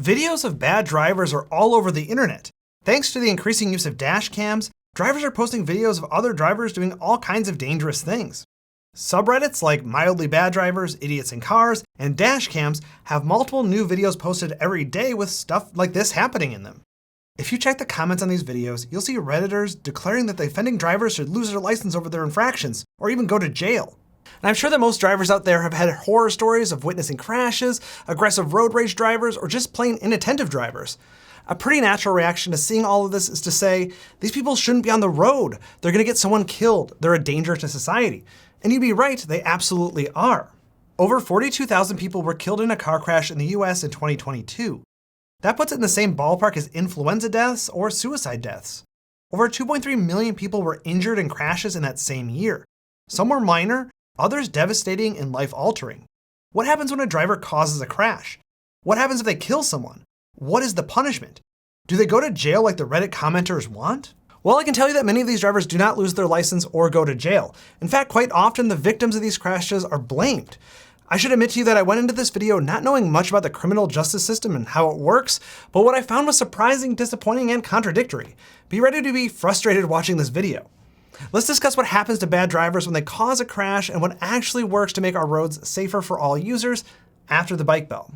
Videos of bad drivers are all over the internet. Thanks to the increasing use of dash cams, drivers are posting videos of other drivers doing all kinds of dangerous things. Subreddits like Mildly Bad Drivers, Idiots in Cars, and Dash Cams have multiple new videos posted every day with stuff like this happening in them. If you check the comments on these videos, you'll see Redditors declaring that the offending drivers should lose their license over their infractions, or even go to jail. And I'm sure that most drivers out there have had horror stories of witnessing crashes, aggressive road rage drivers, or just plain inattentive drivers. A pretty natural reaction to seeing all of this is to say, these people shouldn't be on the road. They're gonna get someone killed. They're a danger to society. And you'd be right, they absolutely are. Over 42,000 people were killed in a car crash in the US in 2022. That puts it in the same ballpark as influenza deaths or suicide deaths. Over 2.3 million people were injured in crashes in that same year. Some were minor, others devastating and life-altering. What happens when a driver causes a crash? What happens if they kill someone? What is the punishment? Do they go to jail like the Reddit commenters want? Well, I can tell you that many of these drivers do not lose their license or go to jail. In fact, quite often the victims of these crashes are blamed. I should admit to you that I went into this video not knowing much about the criminal justice system and how it works, but what I found was surprising, disappointing, and contradictory. Be ready to be frustrated watching this video. Let's discuss what happens to bad drivers when they cause a crash and what actually works to make our roads safer for all users after the bike bell.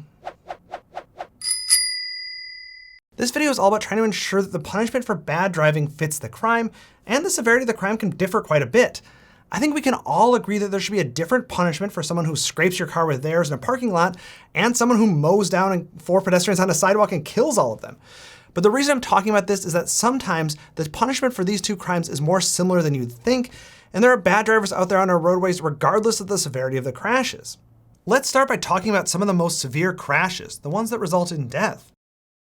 This video is all about trying to ensure that the punishment for bad driving fits the crime, and the severity of the crime can differ quite a bit. I think we can all agree that there should be a different punishment for someone who scrapes your car with theirs in a parking lot and someone who mows down 4 pedestrians on a sidewalk and kills all of them. But the reason I'm talking about this is that sometimes the punishment for these two crimes is more similar than you'd think, and there are bad drivers out there on our roadways regardless of the severity of the crashes. Let's start by talking about some of the most severe crashes, the ones that result in death.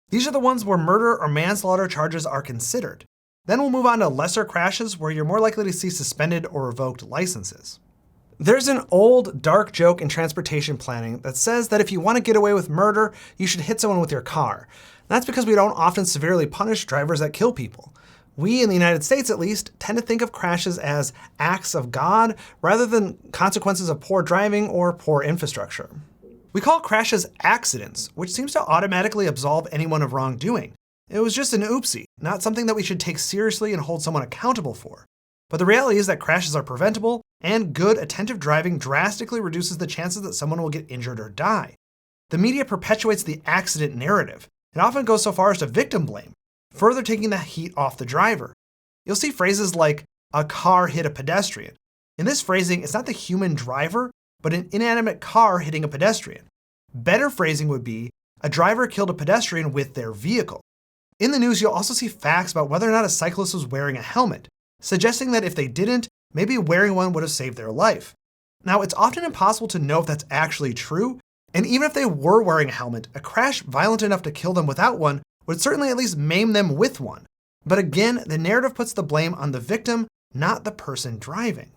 These are the ones where murder or manslaughter charges are considered. Then we'll move on to lesser crashes where you're more likely to see suspended or revoked licenses. There's an old dark joke in transportation planning that says that if you want to get away with murder, you should hit someone with your car. That's because we don't often severely punish drivers that kill people. We, in the United States at least, tend to think of crashes as acts of God rather than consequences of poor driving or poor infrastructure. We call crashes accidents, which seems to automatically absolve anyone of wrongdoing. It was just an oopsie, not something that we should take seriously and hold someone accountable for. But the reality is that crashes are preventable, and good, attentive driving drastically reduces the chances that someone will get injured or die. The media perpetuates the accident narrative. It often goes so far as to victim blame, further taking the heat off the driver. You'll see phrases like, "a car hit a pedestrian." In this phrasing, it's not the human driver, but an inanimate car hitting a pedestrian. Better phrasing would be, "a driver killed a pedestrian with their vehicle." In the news, you'll also see facts about whether or not a cyclist was wearing a helmet, suggesting that if they didn't, maybe wearing one would have saved their life. Now, it's often impossible to know if that's actually true, and even if they were wearing a helmet, a crash violent enough to kill them without one would certainly at least maim them with one. But again, the narrative puts the blame on the victim, not the person driving.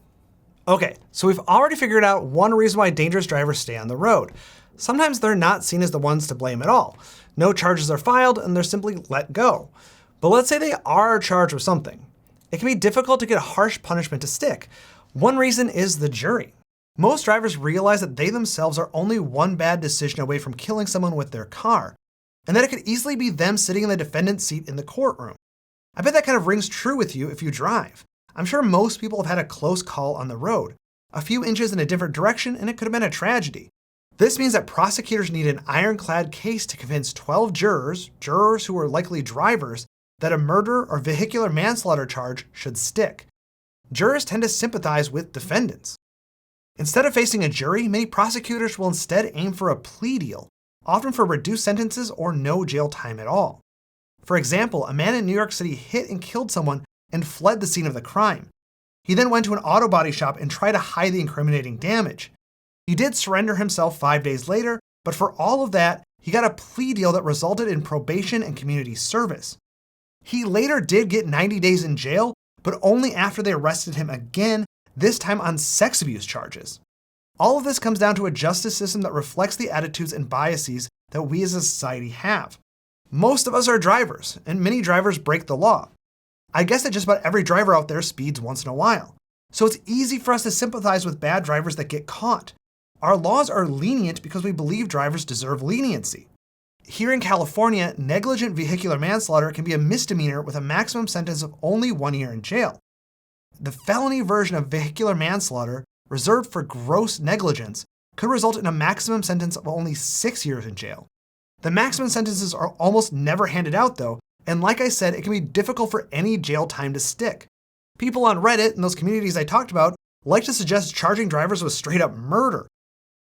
Okay, so we've already figured out one reason why dangerous drivers stay on the road. Sometimes they're not seen as the ones to blame at all. No charges are filed and they're simply let go. But let's say they are charged with something. It can be difficult to get a harsh punishment to stick. One reason is the jury. Most drivers realize that they themselves are only one bad decision away from killing someone with their car, and that it could easily be them sitting in the defendant's seat in the courtroom. I bet that kind of rings true with you if you drive. I'm sure most people have had a close call on the road. A few inches in a different direction and it could have been a tragedy. This means that prosecutors need an ironclad case to convince 12 jurors who are likely drivers, that a murder or vehicular manslaughter charge should stick. Jurors tend to sympathize with defendants. Instead of facing a jury, many prosecutors will instead aim for a plea deal, often for reduced sentences or no jail time at all. For example, a man in New York City hit and killed someone and fled the scene of the crime. He then went to an auto body shop and tried to hide the incriminating damage. He did surrender himself 5 days later, but for all of that, he got a plea deal that resulted in probation and community service. He later did get 90 days in jail, but only after they arrested him again, this time on sex abuse charges. All of this comes down to a justice system that reflects the attitudes and biases that we as a society have. Most of us are drivers, and many drivers break the law. I guess that just about every driver out there speeds once in a while. So it's easy for us to sympathize with bad drivers that get caught. Our laws are lenient because we believe drivers deserve leniency. Here in California, negligent vehicular manslaughter can be a misdemeanor with a maximum sentence of only 1 year in jail. The felony version of vehicular manslaughter, reserved for gross negligence, could result in a maximum sentence of only 6 years in jail. The maximum sentences are almost never handed out though, and like I said, it can be difficult for any jail time to stick. People on Reddit and those communities I talked about like to suggest charging drivers with straight up murder.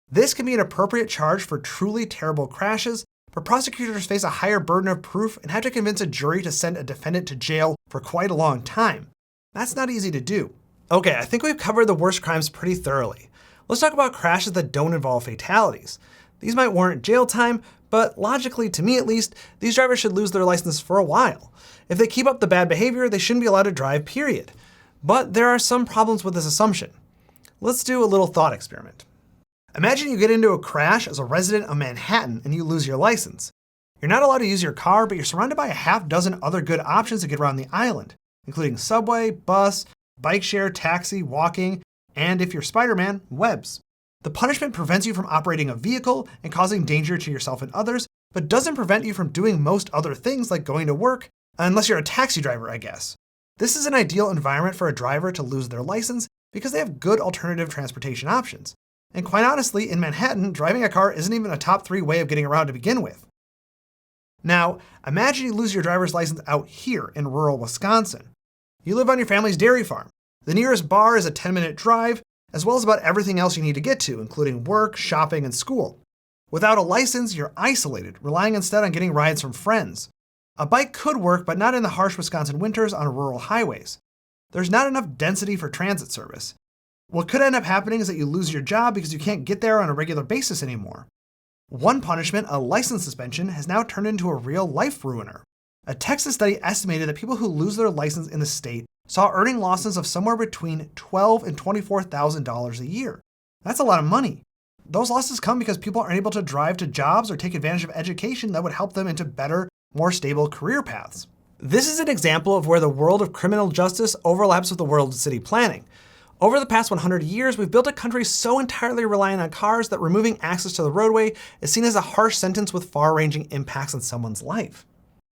This can be an appropriate charge for truly terrible crashes, but prosecutors face a higher burden of proof and have to convince a jury to send a defendant to jail for quite a long time. That's not easy to do. Okay, I think we've covered the worst crimes pretty thoroughly. Let's talk about crashes that don't involve fatalities. These might warrant jail time, but logically, to me at least, these drivers should lose their license for a while. If they keep up the bad behavior, they shouldn't be allowed to drive, period. But there are some problems with this assumption. Let's do a little thought experiment. Imagine you get into a crash as a resident of Manhattan and you lose your license. You're not allowed to use your car, but you're surrounded by a half dozen other good options to get around the island, including subway, bus, bike share, taxi, walking, and if you're Spider-Man, webs. The punishment prevents you from operating a vehicle and causing danger to yourself and others, but doesn't prevent you from doing most other things like going to work, unless you're a taxi driver, I guess. This is an ideal environment for a driver to lose their license because they have good alternative transportation options. And quite honestly, in Manhattan, driving a car isn't even a top 3 way of getting around to begin with. Now, imagine you lose your driver's license out here in rural Wisconsin. You live on your family's dairy farm. The nearest bar is a 10-minute drive, as well as about everything else you need to get to, including work, shopping, and school. Without a license, you're isolated, relying instead on getting rides from friends. A bike could work, but not in the harsh Wisconsin winters on rural highways. There's not enough density for transit service. What could end up happening is that you lose your job because you can't get there on a regular basis anymore. One punishment, a license suspension, has now turned into a real life ruiner. A Texas study estimated that people who lose their license in the state saw earning losses of somewhere between $12,000 and $24,000 a year. That's a lot of money. Those losses come because people aren't able to drive to jobs or take advantage of education that would help them into better, more stable career paths. This is an example of where the world of criminal justice overlaps with the world of city planning. Over the past 100 years, we've built a country so entirely reliant on cars that removing access to the roadway is seen as a harsh sentence with far-ranging impacts on someone's life.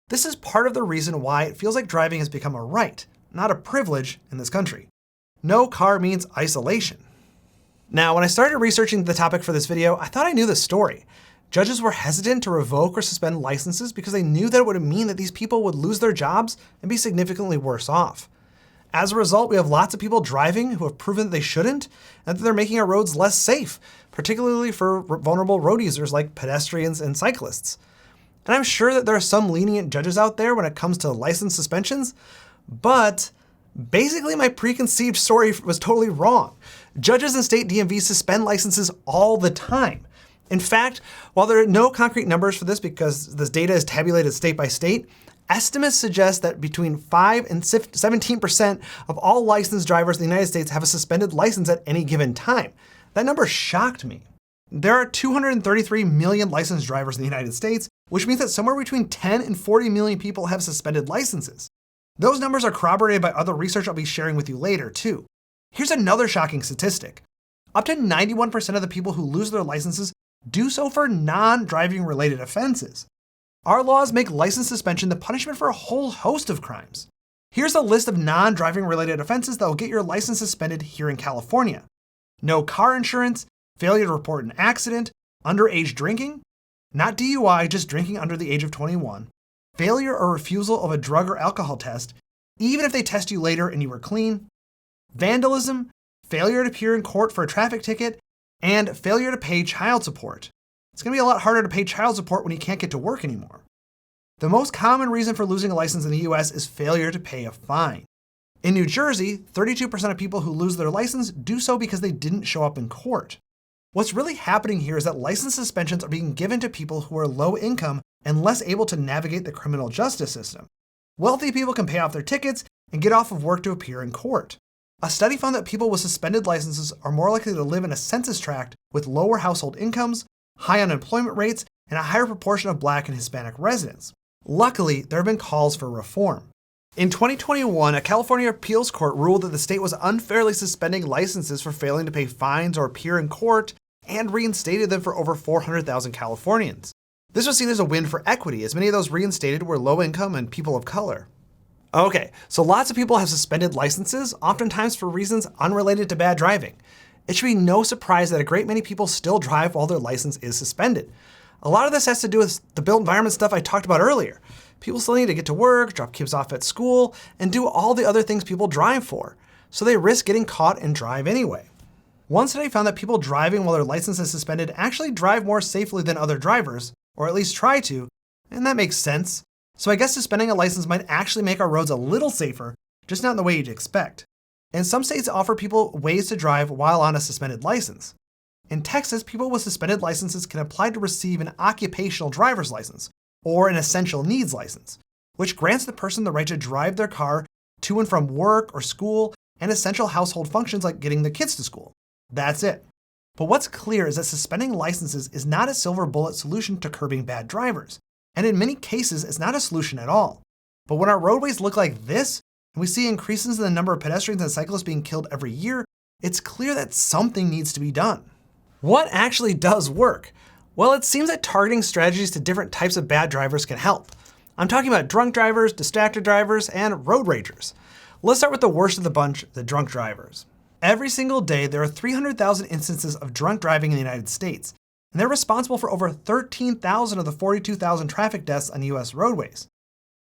This is part of the reason why it feels like driving has become a right, not a privilege in this country. No car means isolation. Now, when I started researching the topic for this video, I thought I knew the story. Judges were hesitant to revoke or suspend licenses because they knew that it would mean that these people would lose their jobs and be significantly worse off. As a result, we have lots of people driving who have proven that they shouldn't, and that they're making our roads less safe, particularly for vulnerable road users like pedestrians and cyclists. And I'm sure that there are some lenient judges out there when it comes to license suspensions, but basically my preconceived story was totally wrong. Judges and state DMVs suspend licenses all the time. In fact, while there are no concrete numbers for this because this data is tabulated state by state, estimates suggest that between 5 and 17% of all licensed drivers in the United States have a suspended license at any given time. That number shocked me. There are 233 million licensed drivers in the United States, which means that somewhere between 10 and 40 million people have suspended licenses. Those numbers are corroborated by other research I'll be sharing with you later, too. Here's another shocking statistic. Up to 91% of the people who lose their licenses do so for non-driving related offenses. Our laws make license suspension the punishment for a whole host of crimes. Here's a list of non-driving related offenses that will get your license suspended here in California. No car insurance, failure to report an accident, underage drinking, not DUI, just drinking under the age of 21, failure or refusal of a drug or alcohol test, even if they test you later and you were clean, vandalism, failure to appear in court for a traffic ticket, and failure to pay child support. It's going to be a lot harder to pay child support when you can't get to work anymore. The most common reason for losing a license in the US is failure to pay a fine. In New Jersey, 32% of people who lose their license do so because they didn't show up in court. What's really happening here is that license suspensions are being given to people who are low income and less able to navigate the criminal justice system. Wealthy people can pay off their tickets and get off of work to appear in court. A study found that people with suspended licenses are more likely to live in a census tract with lower household incomes, high unemployment rates, and a higher proportion of Black and Hispanic residents. Luckily, there have been calls for reform. In 2021, a California appeals court ruled that the state was unfairly suspending licenses for failing to pay fines or appear in court and reinstated them for over 400,000 Californians. This was seen as a win for equity, as many of those reinstated were low income and people of color. Okay, so lots of people have suspended licenses, oftentimes for reasons unrelated to bad driving. It should be no surprise that a great many people still drive while their license is suspended. A lot of this has to do with the built environment stuff I talked about earlier. People still need to get to work, drop kids off at school, and do all the other things people drive for. So they risk getting caught and drive anyway. One study found that people driving while their license is suspended actually drive more safely than other drivers, or at least try to, and that makes sense. So I guess suspending a license might actually make our roads a little safer, just not in the way you'd expect. And some states offer people ways to drive while on a suspended license. In Texas, people with suspended licenses can apply to receive an occupational driver's license, or an essential needs license, which grants the person the right to drive their car to and from work or school and essential household functions like getting their kids to school. That's it. But what's clear is that suspending licenses is not a silver bullet solution to curbing bad drivers. And in many cases, it's not a solution at all. But when our roadways look like this, and we see increases in the number of pedestrians and cyclists being killed every year, it's clear that something needs to be done. What actually does work? Well, it seems that targeting strategies to different types of bad drivers can help. I'm talking about drunk drivers, distracted drivers, and road ragers. Let's start with the worst of the bunch, the drunk drivers. Every single day, there are 300,000 instances of drunk driving in the United States, and they're responsible for over 13,000 of the 42,000 traffic deaths on US roadways.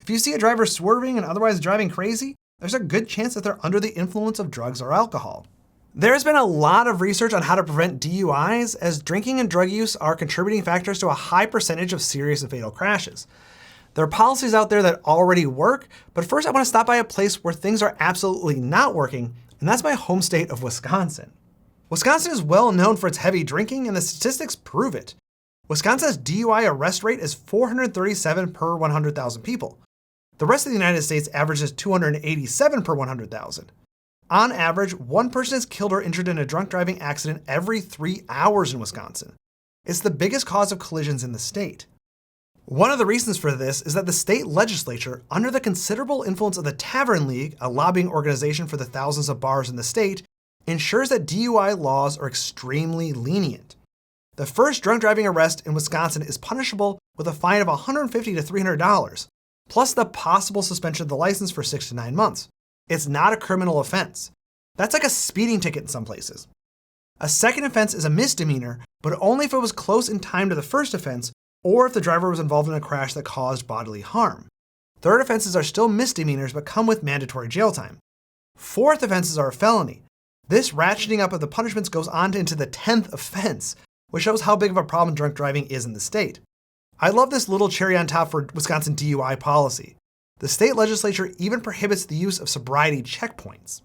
If you see a driver swerving and otherwise driving crazy, there's a good chance that they're under the influence of drugs or alcohol. There's been a lot of research on how to prevent DUIs, as drinking and drug use are contributing factors to a high percentage of serious and fatal crashes. There are policies out there that already work, but first I want to stop by a place where things are absolutely not working, and that's my home state of Wisconsin. Wisconsin is well known for its heavy drinking, and the statistics prove it. Wisconsin's DUI arrest rate is 437 per 100,000 people. The rest of the United States averages 287 per 100,000. On average, one person is killed or injured in a drunk driving accident every 3 hours in Wisconsin. It's the biggest cause of collisions in the state. One of the reasons for this is that the state legislature, under the considerable influence of the Tavern League, a lobbying organization for the thousands of bars in the state, ensures that DUI laws are extremely lenient. The first drunk driving arrest in Wisconsin is punishable with a fine of $150 to $300, plus the possible suspension of the license for 6 to 9 months. It's not a criminal offense. That's like a speeding ticket in some places. A second offense is a misdemeanor, but only if it was close in time to the first offense, or if the driver was involved in a crash that caused bodily harm. Third offenses are still misdemeanors, but come with mandatory jail time. Fourth offenses are a felony. This ratcheting up of the punishments goes on into the 10th offense, which shows how big of a problem drunk driving is in the state. I love this little cherry on top for Wisconsin DUI policy. The state legislature even prohibits the use of sobriety checkpoints.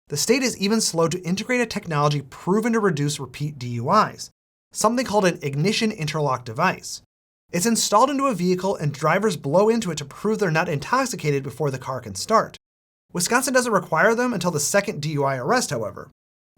The state is even slow to integrate a technology proven to reduce repeat DUIs, something called an ignition interlock device. It's installed into a vehicle and drivers blow into it to prove they're not intoxicated before the car can start. Wisconsin doesn't require them until the second DUI arrest, however.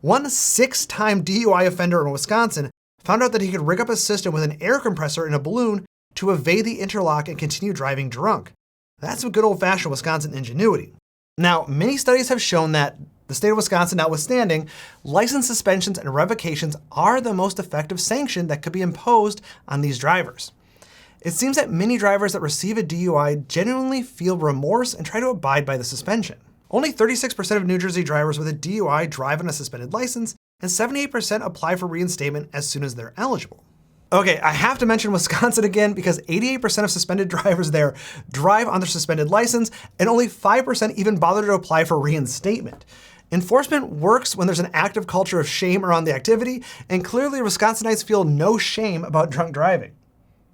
One 6-time DUI offender in Wisconsin found out that he could rig up a system with an air compressor in a balloon to evade the interlock and continue driving drunk. That's some good old-fashioned Wisconsin ingenuity. Now, many studies have shown that, the state of Wisconsin notwithstanding, license suspensions and revocations are the most effective sanction that could be imposed on these drivers. It seems that many drivers that receive a DUI genuinely feel remorse and try to abide by the suspension. Only 36% of New Jersey drivers with a DUI drive on a suspended license, and 78% apply for reinstatement as soon as they're eligible. Okay, I have to mention Wisconsin again because 88% of suspended drivers there drive on their suspended license, and only 5% even bother to apply for reinstatement. Enforcement works when there's an active culture of shame around the activity, and clearly Wisconsinites feel no shame about drunk driving.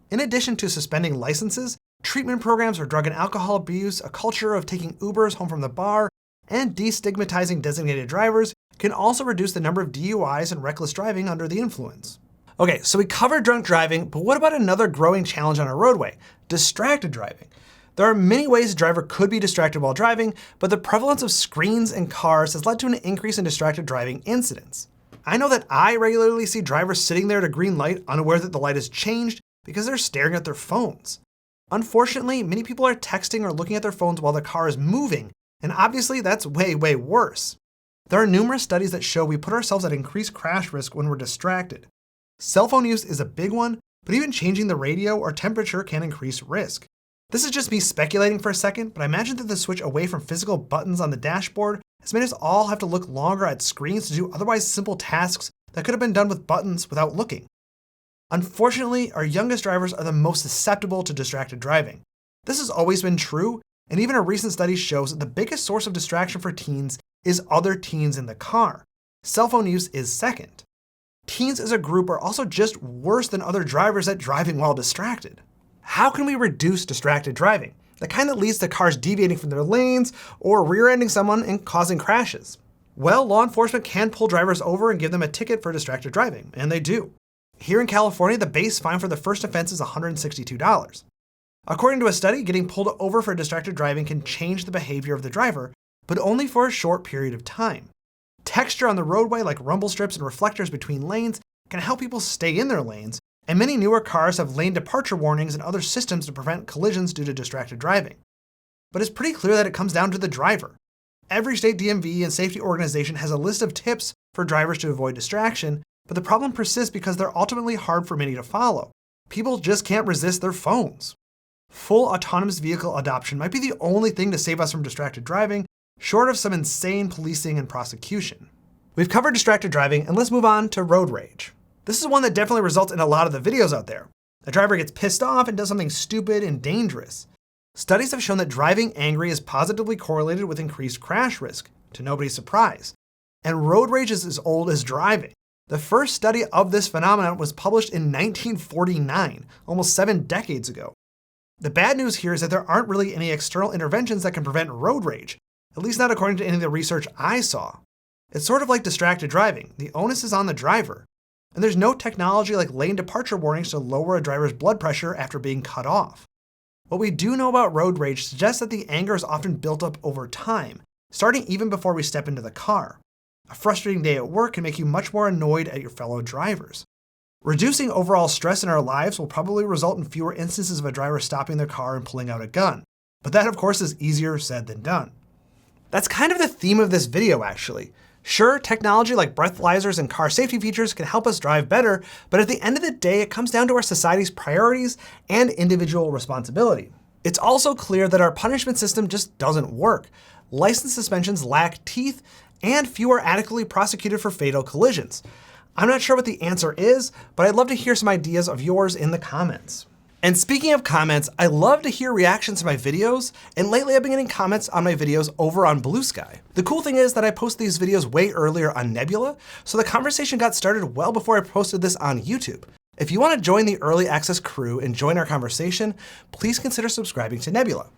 In addition to suspending licenses, treatment programs for drug and alcohol abuse, a culture of taking Ubers home from the bar, and destigmatizing designated drivers can also reduce the number of DUIs and reckless driving under the influence. Okay, so we covered drunk driving, but what about another growing challenge on our roadway? Distracted driving. There are many ways a driver could be distracted while driving, but the prevalence of screens in cars has led to an increase in distracted driving incidents. I know that I regularly see drivers sitting there at a green light unaware that the light has changed because they're staring at their phones. Unfortunately, many people are texting or looking at their phones while the car is moving, and obviously that's way, way worse. There are numerous studies that show we put ourselves at increased crash risk when we're distracted. Cell phone use is a big one, but even changing the radio or temperature can increase risk. This is just me speculating for a second, but I imagine that the switch away from physical buttons on the dashboard has made us all have to look longer at screens to do otherwise simple tasks that could have been done with buttons without looking. Unfortunately, our youngest drivers are the most susceptible to distracted driving. This has always been true, and even a recent study shows that the biggest source of distraction for teens is other teens in the car. Cell phone use is second. Teens as a group are also just worse than other drivers at driving while distracted. How can we reduce distracted driving? The kind that leads to cars deviating from their lanes or rear-ending someone and causing crashes. Well, law enforcement can pull drivers over and give them a ticket for distracted driving, and they do. Here in California, the base fine for the first offense is $162. According to a study, getting pulled over for distracted driving can change the behavior of the driver, but only for a short period of time. Texture on the roadway, like rumble strips and reflectors between lanes, can help people stay in their lanes, and many newer cars have lane departure warnings and other systems to prevent collisions due to distracted driving. But it's pretty clear that it comes down to the driver. Every state DMV and safety organization has a list of tips for drivers to avoid distraction, but the problem persists because they're ultimately hard for many to follow. People just can't resist their phones. Full autonomous vehicle adoption might be the only thing to save us from distracted driving, short of some insane policing and prosecution. We've covered distracted driving, and let's move on to road rage. This is one that definitely results in a lot of the videos out there. The driver gets pissed off and does something stupid and dangerous. Studies have shown that driving angry is positively correlated with increased crash risk, to nobody's surprise. And road rage is as old as driving. The first study of this phenomenon was published in 1949, almost 7 decades ago. The bad news here is that there aren't really any external interventions that can prevent road rage, at least not according to any of the research I saw. It's sort of like distracted driving. The onus is on the driver. And there's no technology like lane departure warnings to lower a driver's blood pressure after being cut off. What we do know about road rage suggests that the anger is often built up over time, starting even before we step into the car. A frustrating day at work can make you much more annoyed at your fellow drivers. Reducing overall stress in our lives will probably result in fewer instances of a driver stopping their car and pulling out a gun. But that, of course, is easier said than done. That's kind of the theme of this video, actually. Sure, technology like breathalyzers and car safety features can help us drive better, but at the end of the day, it comes down to our society's priorities and individual responsibility. It's also clear that our punishment system just doesn't work. License suspensions lack teeth, and few are adequately prosecuted for fatal collisions. I'm not sure what the answer is, but I'd love to hear some ideas of yours in the comments. And speaking of comments, I love to hear reactions to my videos, and lately I've been getting comments on my videos over on Blue Sky. The cool thing is that I post these videos way earlier on Nebula, so the conversation got started well before I posted this on YouTube. If you want to join the early access crew and join our conversation, please consider subscribing to Nebula.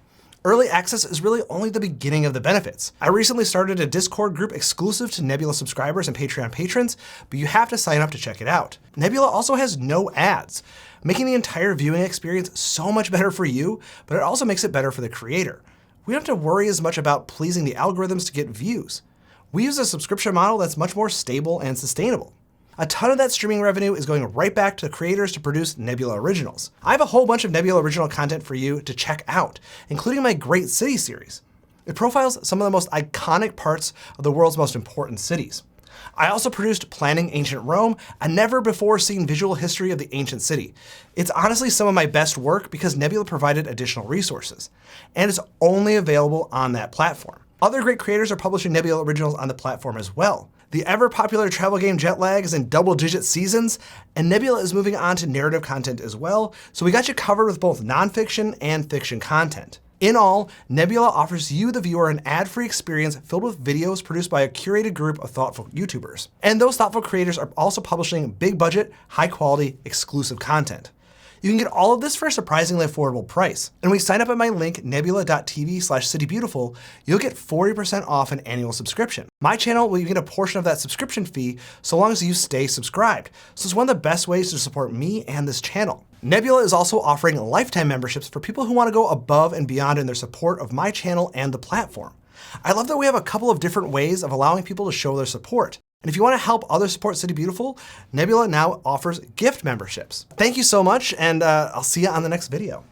Early access is really only the beginning of the benefits. I recently started a Discord group exclusive to Nebula subscribers and Patreon patrons, but you have to sign up to check it out. Nebula also has no ads, making the entire viewing experience so much better for you, but it also makes it better for the creator. We don't have to worry as much about pleasing the algorithms to get views. We use a subscription model that's much more stable and sustainable. A ton of that streaming revenue is going right back to creators to produce Nebula Originals. I have a whole bunch of Nebula Original content for you to check out, including my Great City series. It profiles some of the most iconic parts of the world's most important cities. I also produced Planning Ancient Rome, a never-before-seen visual history of the ancient city. It's honestly some of my best work because Nebula provided additional resources, and it's only available on that platform. Other great creators are publishing Nebula Originals on the platform as well. The ever-popular travel game Jetlag is in double-digit seasons, and Nebula is moving on to narrative content as well, so we got you covered with both nonfiction and fiction content. In all, Nebula offers you, the viewer, an ad-free experience filled with videos produced by a curated group of thoughtful YouTubers. And those thoughtful creators are also publishing big-budget, high-quality, exclusive content. You can get all of this for a surprisingly affordable price. And when you sign up at my link, nebula.tv/citybeautiful, you'll get 40% off an annual subscription. My channel will even get a portion of that subscription fee so long as you stay subscribed. So it's one of the best ways to support me and this channel. Nebula is also offering lifetime memberships for people who want to go above and beyond in their support of my channel and the platform. I love that we have a couple of different ways of allowing people to show their support. And if you want to help others support City Beautiful, Nebula now offers gift memberships. Thank you so much, and I'll see you on the next video.